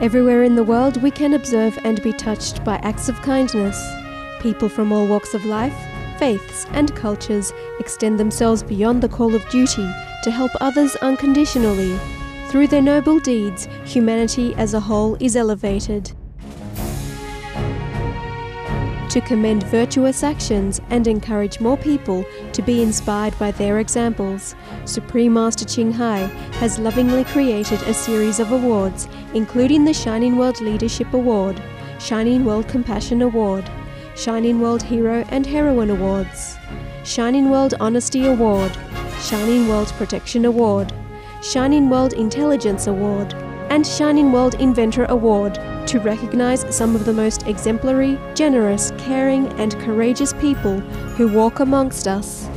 Everywhere in the world we can observe and be touched by acts of kindness. People from all walks of life, faiths and cultures extend themselves beyond the call of duty to help others unconditionally. Through their noble deeds, humanity as a whole is elevated. To commend virtuous actions and encourage more people to be inspired by their examples, Supreme Master Ching Hai has lovingly created a series of awards, including the Shining World Leadership Award, Shining World Compassion Award, Shining World Hero and Heroine Awards, Shining World Honesty Award, Shining World Protection Award, Shining World Intelligence Award, and Shining World Inventor Award to recognize some of the most exemplary, generous, caring, and courageous people who walk amongst us.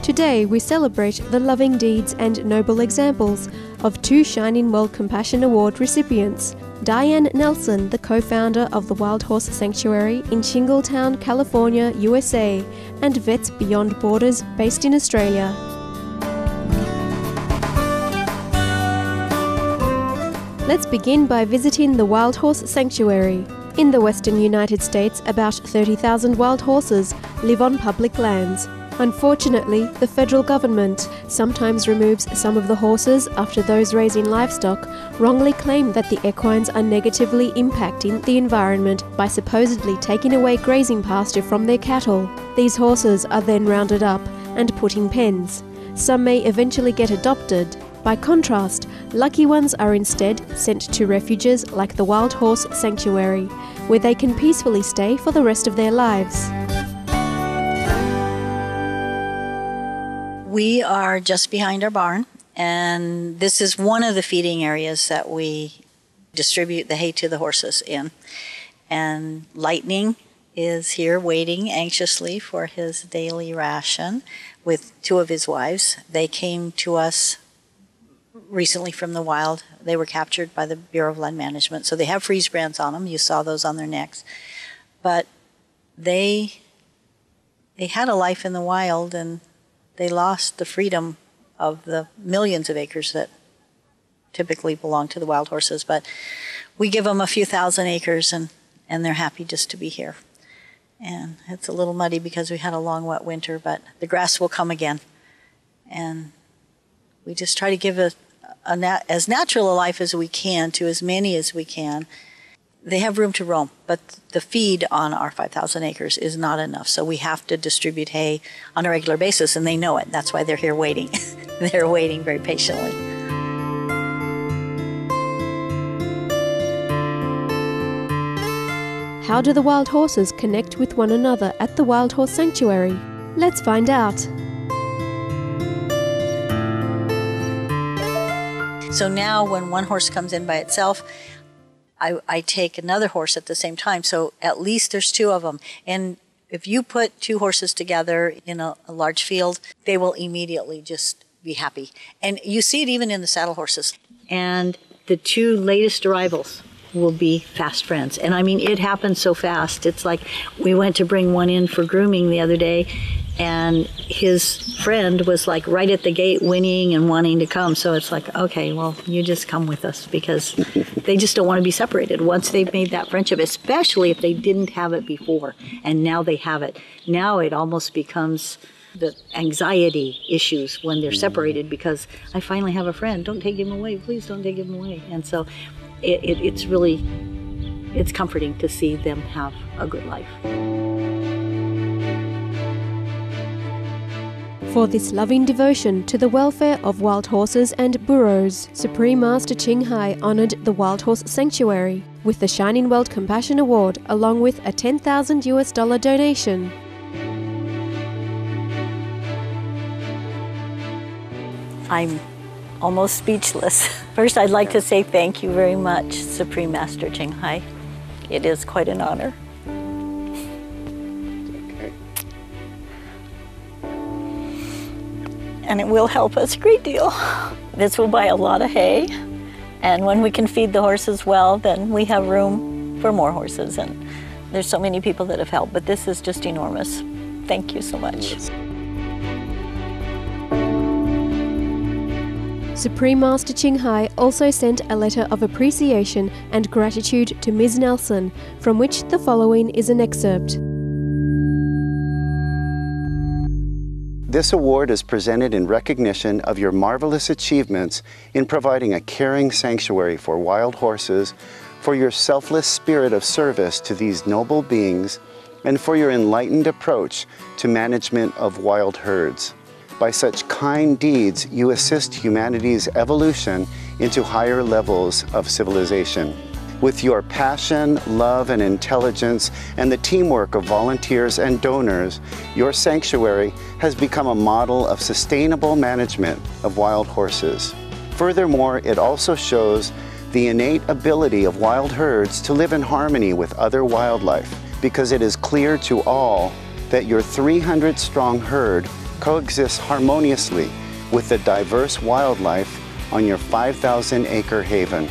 Today we celebrate the loving deeds and noble examples of two Shining World Compassion Award recipients, Diane Nelson, the co-founder of the Wild Horse Sanctuary in Shingletown, California, USA, and Vets Beyond Borders based in Australia. Let's begin by visiting the Wild Horse Sanctuary. In the western United States, about 30,000 wild horses live on public lands. Unfortunately, the federal government sometimes removes some of the horses after those raising livestock wrongly claim that the equines are negatively impacting the environment by supposedly taking away grazing pasture from their cattle. These horses are then rounded up and put in pens. Some may eventually get adopted. By contrast, lucky ones are instead sent to refuges like the Wild Horse Sanctuary, where they can peacefully stay for the rest of their lives. We are just behind our barn, and this is one of the feeding areas that we distribute the hay to the horses in. And Lightning is here waiting anxiously for his daily ration with two of his wives. They came to us recently from the wild. They were captured by the Bureau of Land Management, so they have freeze brands on them. You saw those on their necks. But they had a life in the wild, and they lost the freedom of the millions of acres that typically belong to the wild horses. But we give them a few thousand acres, and they're happy just to be here. And it's a little muddy because we had a long, wet winter, but the grass will come again. And we just try to give as natural a life as we can to as many as we can. They have room to roam, but the feed on our 5,000 acres is not enough. So we have to distribute hay on a regular basis, and they know it. That's why they're here waiting. They're waiting very patiently. How do the wild horses connect with one another at the Wild Horse Sanctuary? Let's find out. So now when one horse comes in by itself, I take another horse at the same time, so at least there's two of them. And if you put two horses together in a large field, they will immediately just be happy. And you see it even in the saddle horses. And the two latest arrivals will be fast friends. And I mean, it happens so fast. It's like we went to bring one in for grooming the other day, and his friend was like right at the gate whinnying and wanting to come. So it's like, okay, well, you just come with us, because they just don't want to be separated once they've made that friendship, especially if they didn't have it before and now they have it. Now it almost becomes the anxiety issues when they're separated, because I finally have a friend. Don't take him away. Please don't take him away. And so it's comforting to see them have a good life. For this loving devotion to the welfare of wild horses and burros, Supreme Master Ching Hai honored the Wild Horse Sanctuary with the Shining World Compassion Award, along with a $10,000 donation. I'm almost speechless. First, I'd like to say thank you very much, Supreme Master Ching Hai. It is quite an honor. and it will help us a great deal. This will buy a lot of hay, and when we can feed the horses well, then we have room for more horses, and there's so many people that have helped, but this is just enormous. Thank you so much. Supreme Master Ching Hai also sent a letter of appreciation and gratitude to Ms. Nelson, from which the following is an excerpt. This award is presented in recognition of your marvelous achievements in providing a caring sanctuary for wild horses, for your selfless spirit of service to these noble beings, and for your enlightened approach to management of wild herds. By such kind deeds, you assist humanity's evolution into higher levels of civilization. With your passion, love, and intelligence, and the teamwork of volunteers and donors, your sanctuary has become a model of sustainable management of wild horses. Furthermore, it also shows the innate ability of wild herds to live in harmony with other wildlife, because it is clear to all that your 300-strong herd coexists harmoniously with the diverse wildlife on your 5,000-acre haven.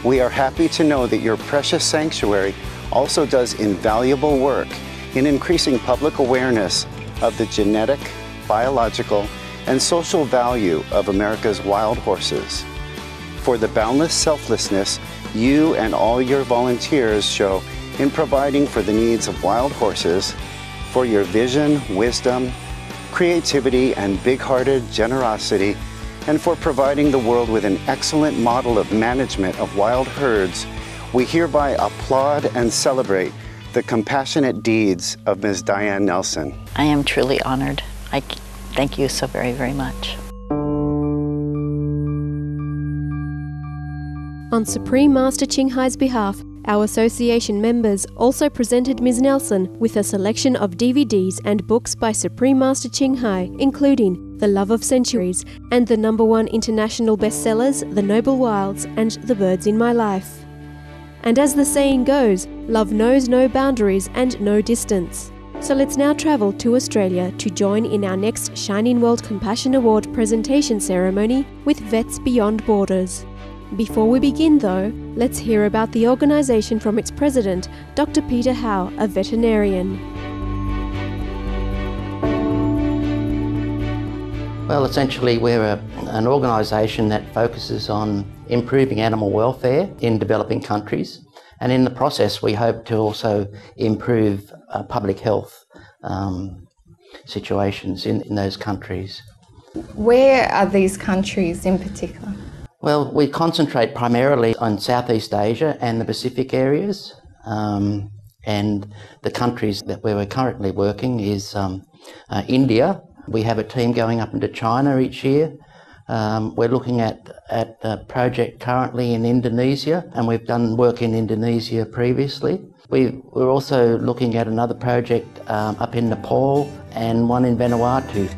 We are happy to know that your precious sanctuary also does invaluable work in increasing public awareness of the genetic, biological, and social value of America's wild horses. For the boundless selflessness you and all your volunteers show in providing for the needs of wild horses, for your vision, wisdom, creativity, and big-hearted generosity, and for providing the world with an excellent model of management of wild herds, we hereby applaud and celebrate the compassionate deeds of Ms. Diane Nelson. I am truly honored. I thank you so very, very much. On Supreme Master Ching Hai's behalf, our association members also presented Ms. Nelson with a selection of DVDs and books by Supreme Master Ching Hai, including The Love of Centuries and the #1 international bestsellers The Noble Wilds and The Birds in My Life. And as the saying goes, love knows no boundaries and no distance. So let's now travel to Australia to join in our next Shining World Compassion Award presentation ceremony with Vets Beyond Borders. Before we begin though, let's hear about the organisation from its president, Dr. Peter Howe, a veterinarian. Well, essentially we're an organisation that focuses on improving animal welfare in developing countries, and in the process we hope to also improve public health situations in those countries. Where are these countries in particular? Well, we concentrate primarily on Southeast Asia and the Pacific areas, and the countries where we're currently working is India. We have a team going up into China each year. We're looking at a project currently in Indonesia, and we've done work in Indonesia previously. We're also looking at another project up in Nepal and one in Vanuatu.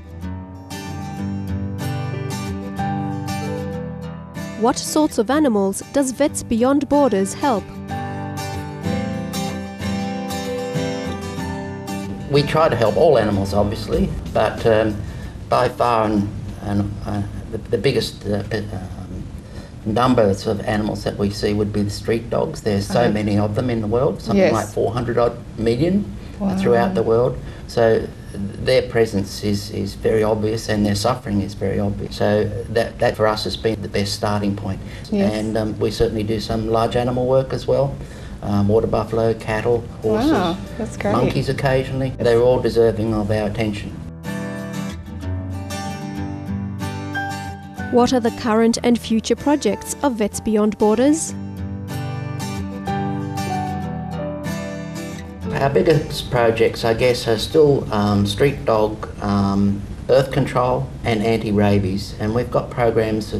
What sorts of animals does Vets Beyond Borders help? We try to help all animals, obviously, but by far the biggest numbers of animals that we see would be the street dogs. There's so many of them in the world, something like 400 odd million throughout the world. So their presence is very obvious and their suffering is very obvious. So that for us has been the best starting point. Yes. And we certainly do some large animal work as well. Water buffalo, cattle, horses, Wow, that's great. monkeys occasionally. They're all deserving of our attention. What are the current and future projects of Vets Beyond Borders? Our biggest projects, I guess, are still street dog, birth control and anti-rabies, and we've got programs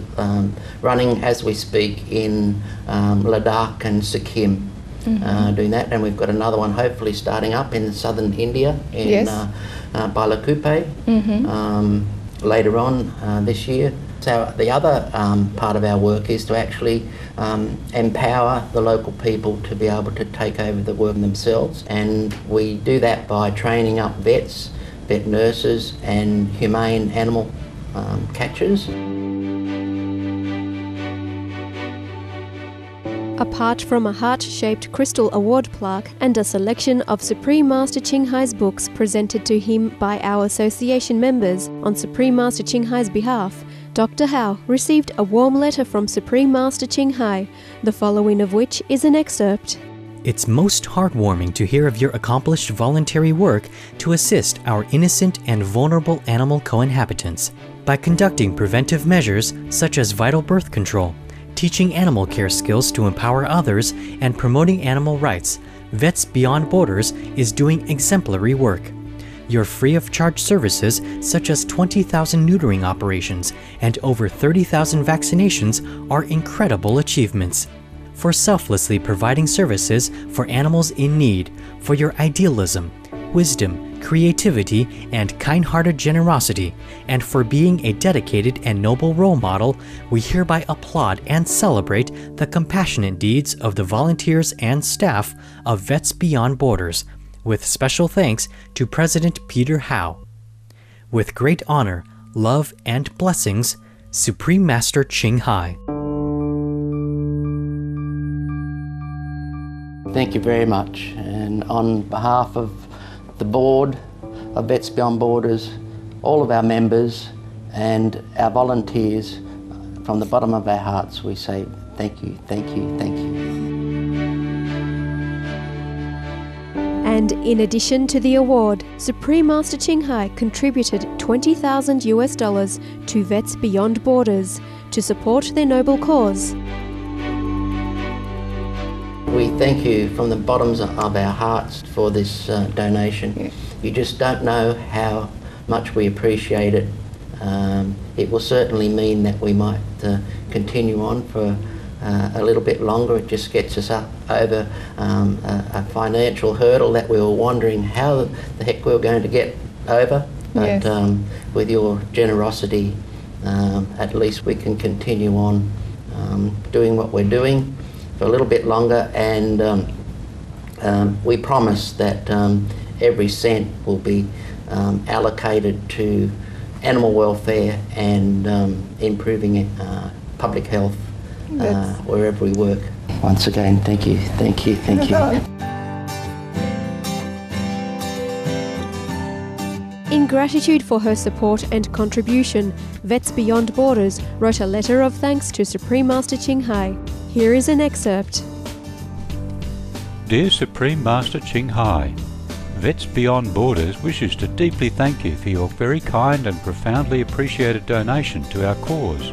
running as we speak in Ladakh and Sikkim, doing that, and we've got another one hopefully starting up in southern India in Balakupe later on this year. So the other part of our work is to actually empower the local people to be able to take over the work themselves, and we do that by training up vets, vet nurses and humane animal catches. Apart from a heart-shaped crystal award plaque and a selection of Supreme Master Ching Hai's books presented to him by our association members on Supreme Master Ching Hai's behalf, Dr. Hao received a warm letter from Supreme Master Ching Hai, the following of which is an excerpt. It's most heartwarming to hear of your accomplished voluntary work to assist our innocent and vulnerable animal co-inhabitants by conducting preventive measures such as vital birth control, teaching animal care skills to empower others, and promoting animal rights. Vets Beyond Borders is doing exemplary work. Your free-of-charge services, such as 20,000 neutering operations and over 30,000 vaccinations, are incredible achievements. For selflessly providing services for animals in need, for your idealism, wisdom, creativity, and kind-hearted generosity, and for being a dedicated and noble role model, we hereby applaud and celebrate the compassionate deeds of the volunteers and staff of Vets Beyond Borders, with special thanks to President Peter Hao. With great honor, love, and blessings, Supreme Master Ching Hai. Thank you very much, and on behalf of the board of Vets Beyond Borders, all of our members and our volunteers, from the bottom of our hearts we say thank you, thank you, thank you. And in addition to the award, Supreme Master Ching Hai contributed $20,000 to Vets Beyond Borders to support their noble cause. We thank you from the bottoms of our hearts for this donation. Yeah. You just don't know how much we appreciate it. It will certainly mean that we might continue on for a little bit longer. It just gets us up over a financial hurdle that we were wondering how the heck we were going to get over. But Yes. With your generosity, at least we can continue on doing what we're doing for a little bit longer, and we promise that every cent will be allocated to animal welfare and improving public health wherever we work. Once again, thank you, thank you, thank you. In gratitude for her support and contribution, Vets Beyond Borders wrote a letter of thanks to Supreme Master Ching Hai. Here is an excerpt. Dear Supreme Master Ching Hai, Vets Beyond Borders wishes to deeply thank you for your very kind and profoundly appreciated donation to our cause.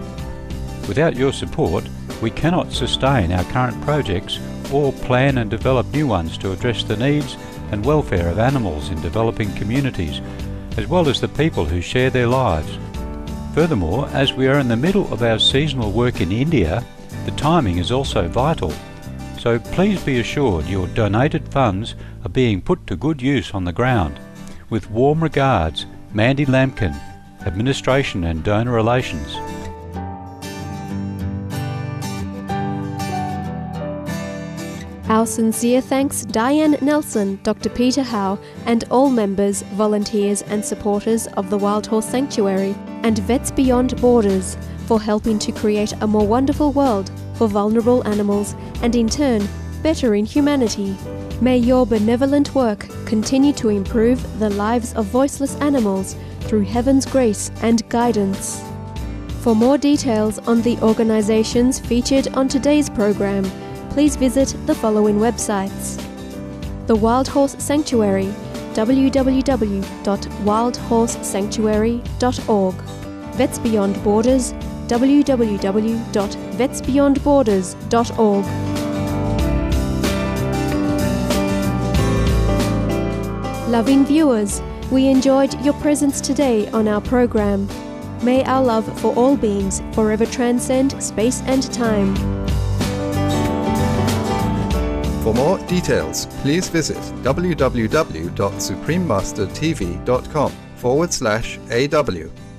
Without your support, we cannot sustain our current projects or plan and develop new ones to address the needs and welfare of animals in developing communities, as well as the people who share their lives. Furthermore, as we are in the middle of our seasonal work in India, the timing is also vital. So please be assured your donated funds are being put to good use on the ground. With warm regards, Mandy Lampkin, Administration and Donor Relations. Our sincere thanks Diane Nelson, Dr. Peter Hao, and all members, volunteers and supporters of the Wild Horse Sanctuary and Vets Beyond Borders for helping to create a more wonderful world for vulnerable animals and in turn, bettering humanity. May your benevolent work continue to improve the lives of voiceless animals through heaven's grace and guidance. For more details on the organizations featured on today's program, please visit the following websites: The Wild Horse Sanctuary, www.wildhorsesanctuary.org; Vets Beyond Borders, www.vetsbeyondborders.org. Loving viewers, we enjoyed your presence today on our program. May our love for all beings forever transcend space and time. For more details, please visit www.suprememastertv.com/AW.